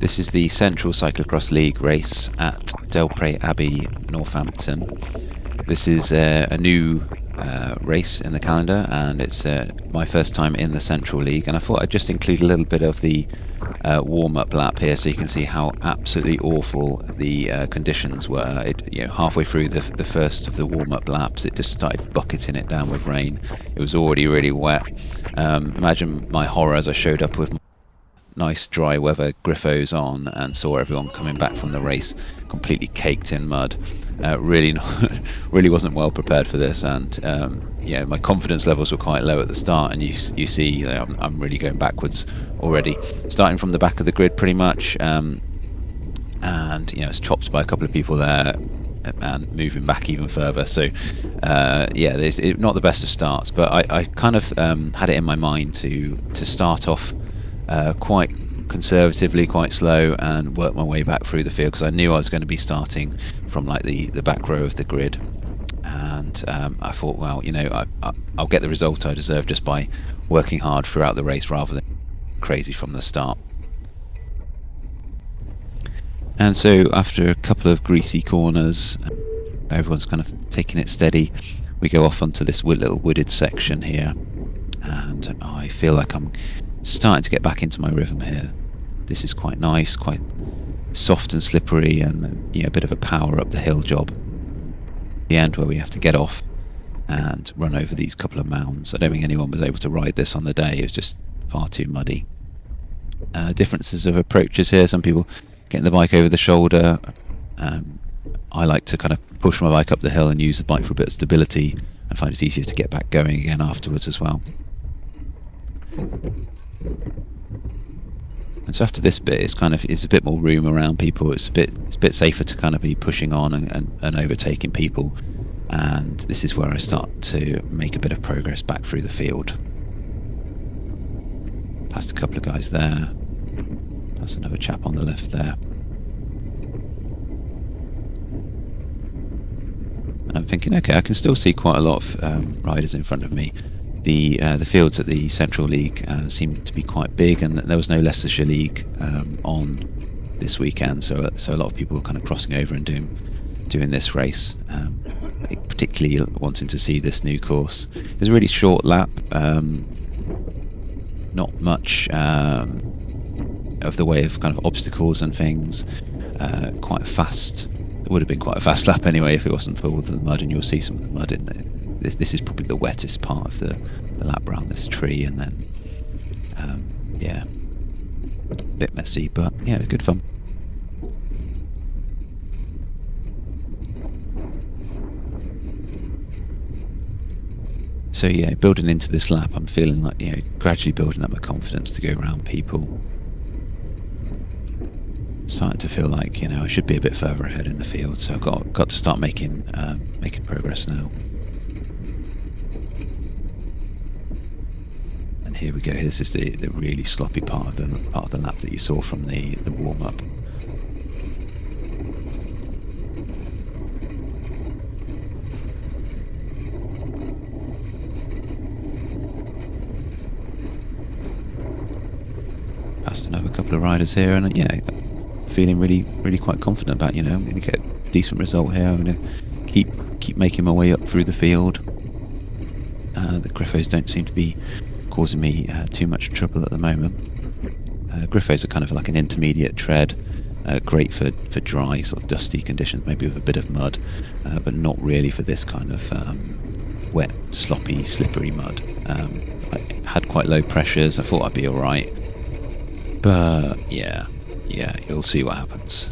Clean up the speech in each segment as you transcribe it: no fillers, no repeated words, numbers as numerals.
This is the Central Cyclocross League race at Delapre Abbey, Northampton. This is a new race in the calendar, and it's my first time in the Central League, and I thought I'd just include a little bit of the warm-up lap here so you can see how absolutely awful the conditions were. Halfway through the first of the warm-up laps, it just started bucketing it down with rain. It was already really wet. Imagine my horror as I showed up with nice dry weather Griffos on and saw everyone coming back from the race completely caked in mud. Really wasn't well prepared for this, and my confidence levels were quite low at the start, and you see I'm really going backwards already, starting from the back of the grid pretty much, and it's chopped by a couple of people there and moving back even further. So it's not the best of starts, but I kind of had it in my mind to start off quite conservatively, quite slow, and work my way back through the field, because I knew I was going to be starting from like the back row of the grid, and I thought, well, I'll get the result I deserve just by working hard throughout the race rather than crazy from the start. And so after a couple of greasy corners, everyone's kind of taking it steady, we go off onto this little wooded section here, and I feel like I'm starting to get back into my rhythm here. This is quite nice, quite soft and slippery, and a bit of a power up the hill job. The end where we have to get off and run over these couple of mounds. I don't think anyone was able to ride this on the day. It was just far too muddy. Differences of approaches here. Some people getting the bike over the shoulder. I like to kind of push my bike up the hill and use the bike for a bit of stability, and find it's easier to get back going again afterwards as well. And so after this bit, it's a bit more room around people. It's a bit safer to kind of be pushing on and overtaking people. And this is where I start to make a bit of progress back through the field. Past a couple of guys there. That's another chap on the left there. And I'm thinking, okay, I can still see quite a lot of riders in front of me. The fields at the Central League seem to be quite big, and there was no Leicestershire League on this weekend, so a lot of people were kind of crossing over and doing this race, particularly wanting to see this new course. It was a really short lap, not much of the way of kind of obstacles and things. Quite fast. It would have been quite a fast lap anyway if it wasn't for all the mud, and you'll see some of the mud in there. This is probably the wettest part of the lap around this tree, and then a bit messy, but good fun. So building into this lap, I'm feeling like gradually building up my confidence to go around people. Starting to feel like I should be a bit further ahead in the field, so I've got to start making progress now. And here we go. This is the really sloppy part of the lap that you saw from the warm up. Past another couple of riders here, and feeling really quite confident about I'm going to get a decent result here. I'm going to keep making my way up through the field. The Griffos don't seem to be causing me too much trouble at the moment. Griffos are kind of like an intermediate tread, great for dry, sort of dusty conditions, maybe with a bit of mud, but not really for this kind of wet, sloppy, slippery mud. I had quite low pressures. I thought I'd be alright, but you'll see what happens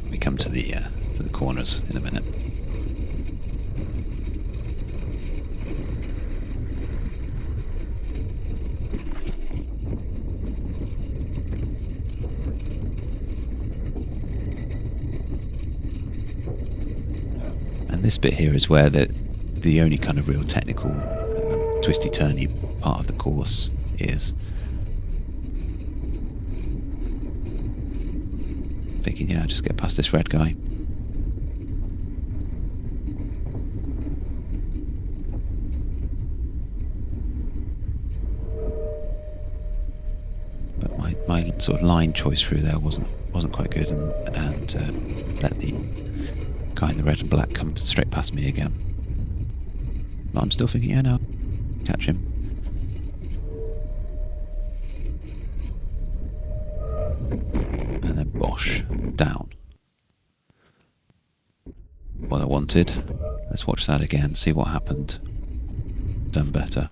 when we come to the corners in a minute. And this bit here is where the only kind of real technical twisty-turny part of the course is. Thinking, I'll just get past this red guy. But my my sort of line choice through there wasn't quite good, and let the guy in the red and black come straight past me again. But I'm still thinking, yeah, no, catch him. And then bosh, down. What I wanted. Let's watch that again, see what happened. Done better.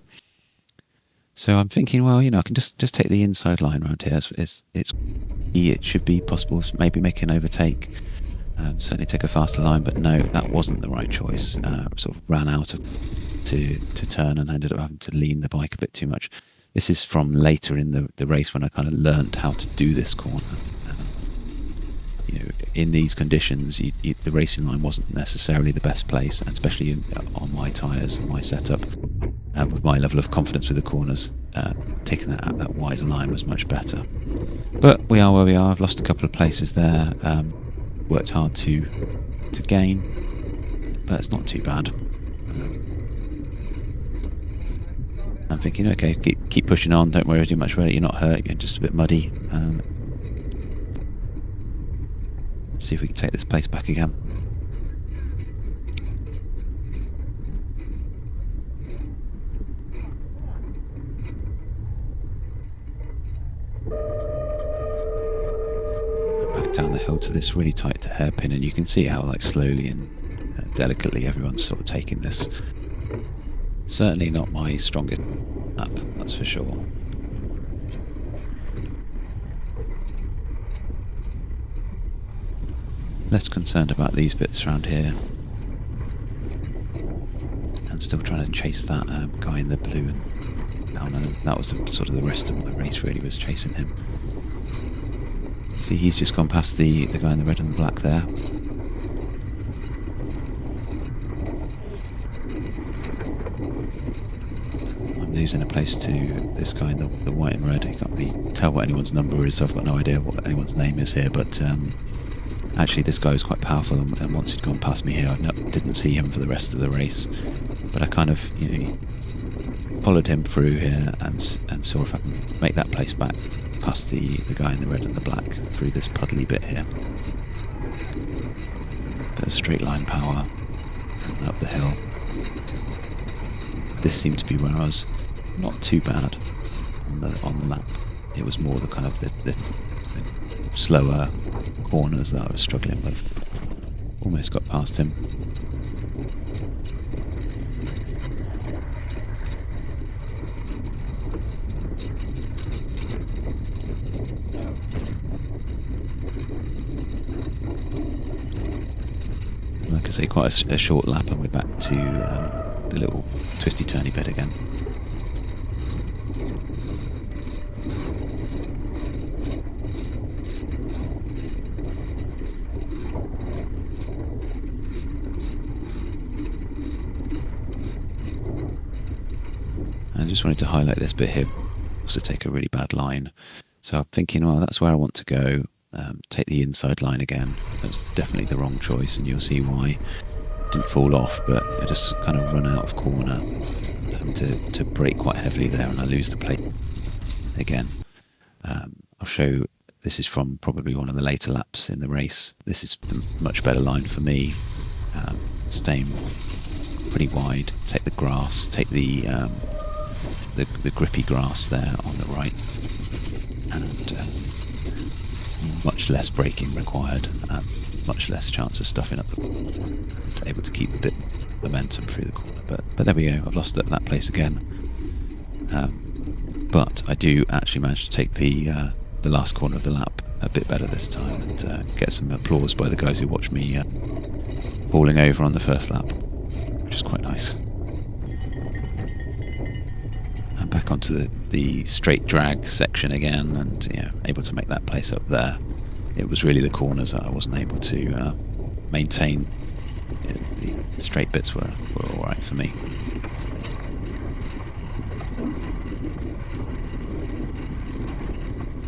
So I'm thinking, well, I can just take the inside line around here. It should be possible to maybe make an overtake. Certainly take a faster line, but no, that wasn't the right choice. Sort of ran out of to turn and ended up having to lean the bike a bit too much. This is from later in the race when I kind of learnt how to do this corner. In these conditions, the racing line wasn't necessarily the best place, and especially on my tyres and my setup, with my level of confidence with the corners, taking that wider line was much better. But we are where we are. I've lost a couple of places there. Worked hard to gain, but it's not too bad. I'm thinking, okay, keep pushing on. Don't worry too much about it. You're not hurt. You're just a bit muddy. Let's see if we can take this place back again. Back down the hill to this really tight hairpin, and you can see how slowly and delicately everyone's sort of taking this. Certainly not my strongest lap, that's for sure. Less concerned about these bits around here, and still trying to chase that guy in the blue and down, and that was sort of the rest of my race really, was chasing him. See, he's just gone past the guy in the red and black there. I'm losing a place to this guy in the white and red. You can't really tell what anyone's number is, so I've got no idea what anyone's name is here, but actually this guy was quite powerful, and once he'd gone past me here, I didn't see him for the rest of the race. But I kind of followed him through here and saw if I can make that place back past the guy in the red and the black through this puddly bit here. Bit of straight line power and up the hill. This seemed to be where I was not too bad on the lap. It was more the kind of the slower corners that I was struggling with. Almost got past him. Like I say, quite a short lap, and we're back to the little twisty turny bit again. I just wanted to highlight this bit here, also take a really bad line. So I'm thinking, well, that's where I want to go. Take the inside line again. That was definitely the wrong choice, and you'll see why. Didn't fall off, but I just kind of run out of corner, and to brake quite heavily there, and I lose the plate again. I'll show, this is from probably one of the later laps in the race. This is the much better line for me. Staying pretty wide, take the grass, take the grippy grass there on the right, and much less braking required, much less chance of stuffing up and able to keep a bit of momentum through the corner. But there we go, I've lost that place again. But I do actually manage to take the last corner of the lap a bit better this time, and get some applause by the guys who watched me falling over on the first lap, which is quite nice. I'm back onto the straight drag section again, and able to make that place up there. It was really the corners that I wasn't able to maintain. The straight bits were alright for me.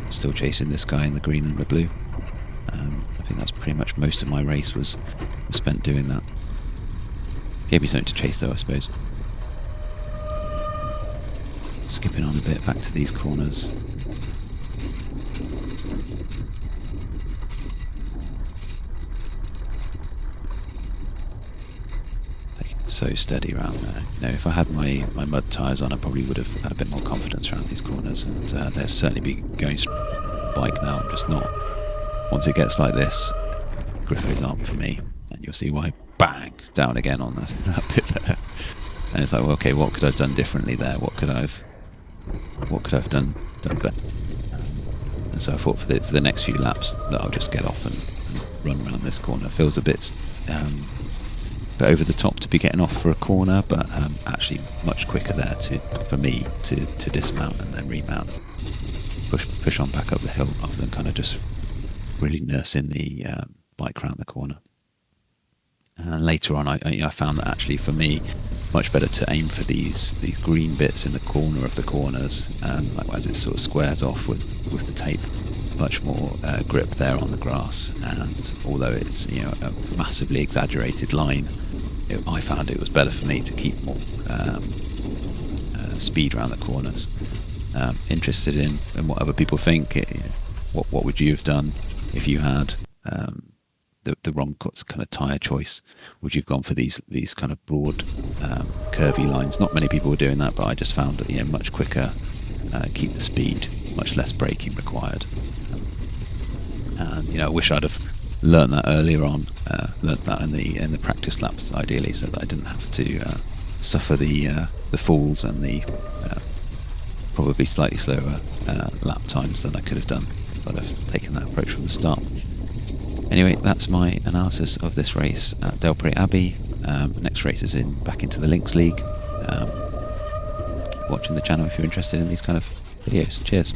Still chasing this guy in the green and the blue. I think that's pretty much most of my race was spent doing that. Gave me something to chase though, I suppose. Skipping on a bit back to these corners. so steady around there. You know, if I had my mud tyres on, I probably would have had a bit more confidence around these corners, and they'll certainly be going bike now. I'm just not. Once it gets like this, Griffos aren't for me, and you'll see why. Bang, down again on that bit there. And it's like, well, okay, what could I have done differently there? What could I have done better? And so I thought for the next few laps that I'll just get off and run around this corner. Feels a bit over the top to be getting off for a corner, but actually much quicker there for me to dismount and then remount, push on back up the hill rather than kind of just really nursing the bike around the corner. And later on, I found that actually for me, much better to aim for these green bits in the corner of the corners, like as it sort of squares off with the tape. Much more grip there on the grass, and although it's, you know, a massively exaggerated line, I found it was better for me to keep more speed around the corners. Interested in what other people think. What would you have done if you had the wrong kind of tyre choice? Would you have gone for these kind of broad curvy lines? Not many people were doing that, but I just found that, you know, much quicker, keep the speed, much less braking required. And, you know, I wish I'd have learnt that earlier on, learnt that in the practice laps ideally, so that I didn't have to suffer the falls and the probably slightly slower lap times than I could have done if I'd have taken that approach from the start. Anyway, that's my analysis of this race at Delapre Abbey. Next race is back into the Links League. Keep watching the channel if you're interested in these kind of videos. Cheers.